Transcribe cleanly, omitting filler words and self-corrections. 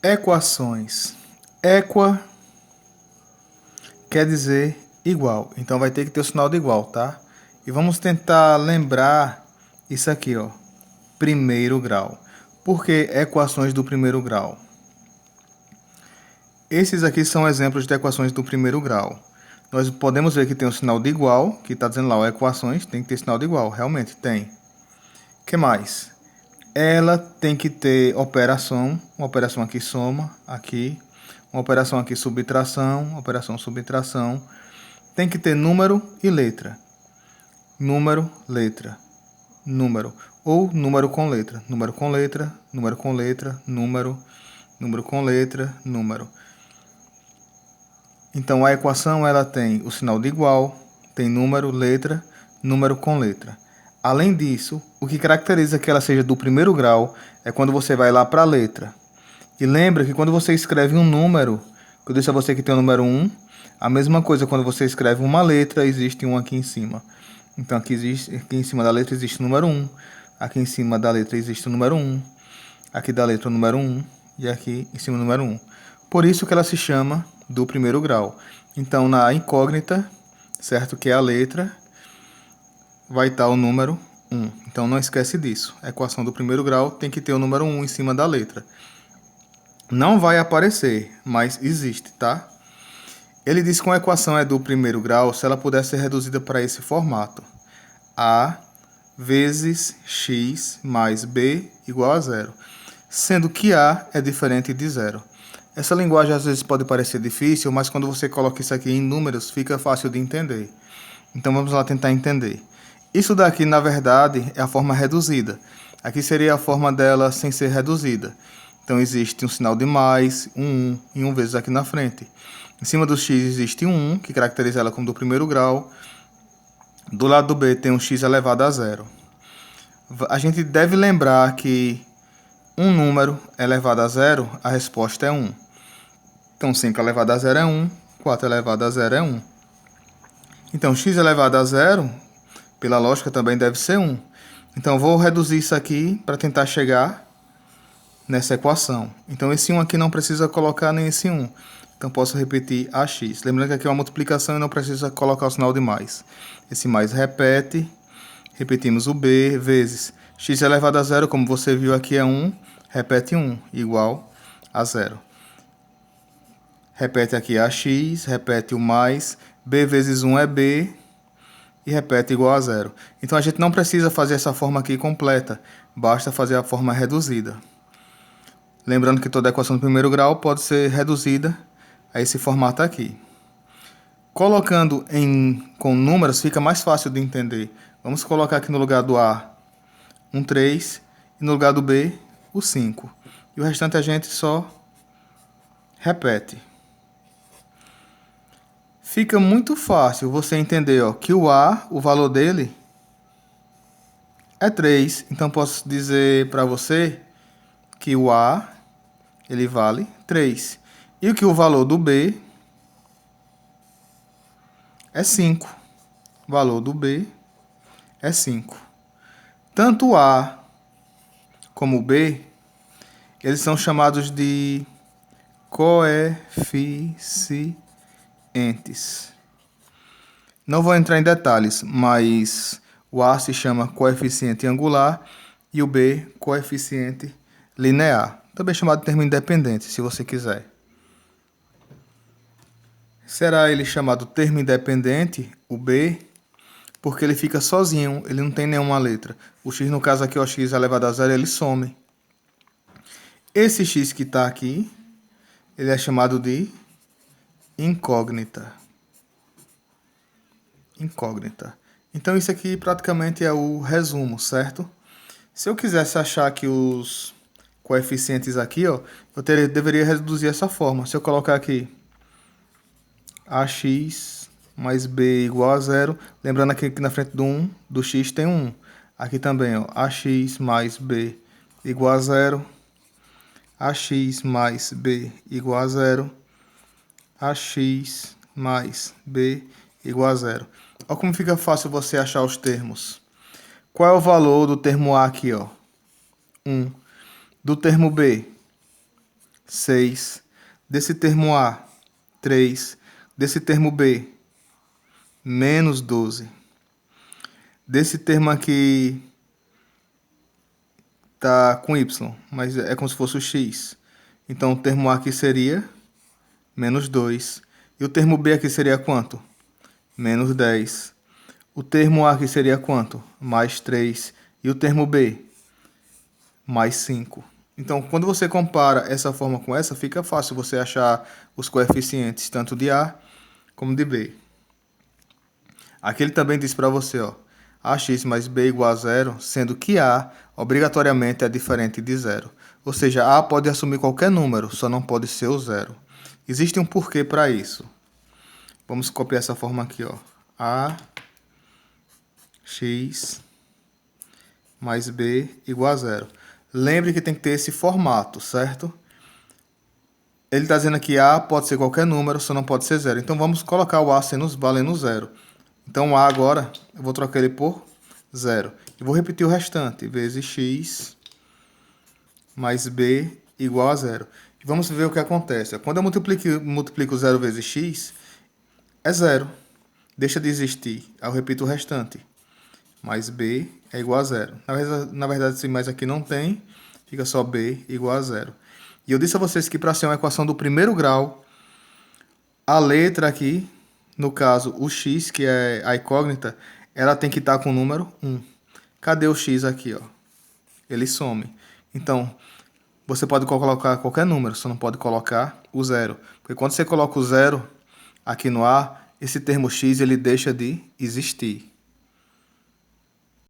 Equações. Equa quer dizer igual, então vai ter que ter o sinal de igual, tá? E vamos tentar lembrar isso aqui, ó. Primeiro grau. Por que equações do primeiro grau? Esses aqui são exemplos de equações do primeiro grau. Nós podemos ver que tem o sinal de igual, que está dizendo lá, ó, equações tem que ter sinal de igual, realmente tem. O que mais? Ela tem que ter operação, uma operação aqui soma, aqui, uma operação aqui subtração, operação subtração. Tem que ter número e letra. Número, letra, número. Ou número com letra. Número com letra, número com letra, número, número com letra, número. Então a equação ela tem o sinal de igual, tem número, letra, número com letra. Além disso, o que caracteriza que ela seja do primeiro grau é quando você vai lá para a letra. E lembra que quando você escreve um número, que eu disse a você que tem o número 1, a mesma coisa quando você escreve uma letra, existe um aqui em cima. Então aqui em cima da letra existe o número 1, aqui em cima da letra existe o número 1, aqui da letra o número 1 e aqui em cima o número 1. Por isso que ela se chama do primeiro grau. Então na incógnita, certo, que é a letra, vai estar o número 1. Então não esquece disso. A equação do primeiro grau tem que ter o número 1 em cima da letra. Não vai aparecer, mas existe, tá? Ele diz que uma equação é do primeiro grau se ela puder ser reduzida para esse formato. A vezes x mais b igual a zero, sendo que A é diferente de zero. Essa linguagem às vezes pode parecer difícil, mas quando você coloca isso aqui em números, fica fácil de entender. Então vamos lá tentar entender. Isso daqui, na verdade, é a forma reduzida. Aqui seria a forma dela sem ser reduzida. Então existe um sinal de mais, um 1 e 1 vezes aqui na frente. Em cima do x existe um 1, que caracteriza ela como do primeiro grau. Do lado do b tem um x elevado a zero. A gente deve lembrar que um número elevado a zero, a resposta é 1. Então 5 elevado a zero é 1, 4 elevado a zero é 1. Então x elevado a zero, pela lógica, também deve ser 1. Então vou reduzir isso aqui para tentar chegar nessa equação. Então esse 1 aqui não precisa colocar nem esse 1. Então posso repetir ax. Lembrando que aqui é uma multiplicação e não precisa colocar o sinal de mais. Esse mais repete. Repetimos o b vezes x elevado a zero, como você viu aqui é 1. Repete 1 igual a zero. Repete aqui ax, repete o mais. B vezes 1 é b. E repete igual a zero. Então a gente não precisa fazer essa forma aqui completa. Basta fazer a forma reduzida. Lembrando que toda equação do primeiro grau pode ser reduzida a esse formato aqui. Colocando com números fica mais fácil de entender. Vamos colocar aqui no lugar do A um 3 e no lugar do B o 5. E o restante a gente só repete. Fica muito fácil você entender, ó, que o A, o valor dele é 3. Então posso dizer para você que o A ele vale 3. E que o valor do B é 5. O valor do B é 5. Tanto o A como o B, eles são chamados de coeficientes. Não vou entrar em detalhes, mas o A se chama coeficiente angular e o B coeficiente linear. Também chamado de termo independente, se você quiser. Será ele chamado termo independente, o B, porque ele fica sozinho, ele não tem nenhuma letra. O x, no caso aqui, o x elevado a zero, ele some. Esse x que está aqui, ele é chamado de incógnita. Incógnita. Então isso aqui praticamente é o resumo, certo? Se eu quisesse achar aqui os coeficientes aqui, ó, deveria reduzir essa forma. Se eu colocar aqui ax mais b igual a zero, lembrando aqui que na frente do 1, do x tem 1. Aqui também, ó, ax mais b igual a zero, ax mais b igual a zero, ax mais b igual a zero. Olha como fica fácil você achar os termos. Qual é o valor do termo A aqui, ó? 1. Do termo B, 6. Desse termo A, 3. Desse termo B, menos 12. Desse termo aqui tá com Y, mas é como se fosse o X. Então o termo A aqui seria menos 2. E o termo B aqui seria quanto? Menos 10. O termo A aqui seria quanto? Mais 3. E o termo B? Mais 5. Então, quando você compara essa forma com essa, fica fácil você achar os coeficientes tanto de A como de B. Aqui ele também diz para você, ó, ax mais b igual a zero, sendo que A obrigatoriamente é diferente de zero. Ou seja, A pode assumir qualquer número, só não pode ser o zero. Existe um porquê para isso. Vamos copiar essa forma aqui, ó. Ax mais b igual a zero. Lembre que tem que ter esse formato, certo? Ele está dizendo que A pode ser qualquer número, só não pode ser zero. Então vamos colocar o A valendo zero. Então A agora, eu vou trocar ele por zero. E vou repetir o restante, vezes x mais b igual a zero. E vamos ver o que acontece. Quando eu multiplico 0 vezes x, é zero. Deixa de existir. Aí eu repito o restante. Mais b é igual a zero. Na verdade, se mais aqui não tem, fica só b igual a zero. E eu disse a vocês que para ser uma equação do primeiro grau, a letra aqui, no caso o x, que é a incógnita, ela tem que estar com o número 1. Cadê o x aqui, ó? Ele some. Então, você pode colocar qualquer número, só não pode colocar o zero. Porque quando você coloca o zero aqui no A, esse termo x ele deixa de existir.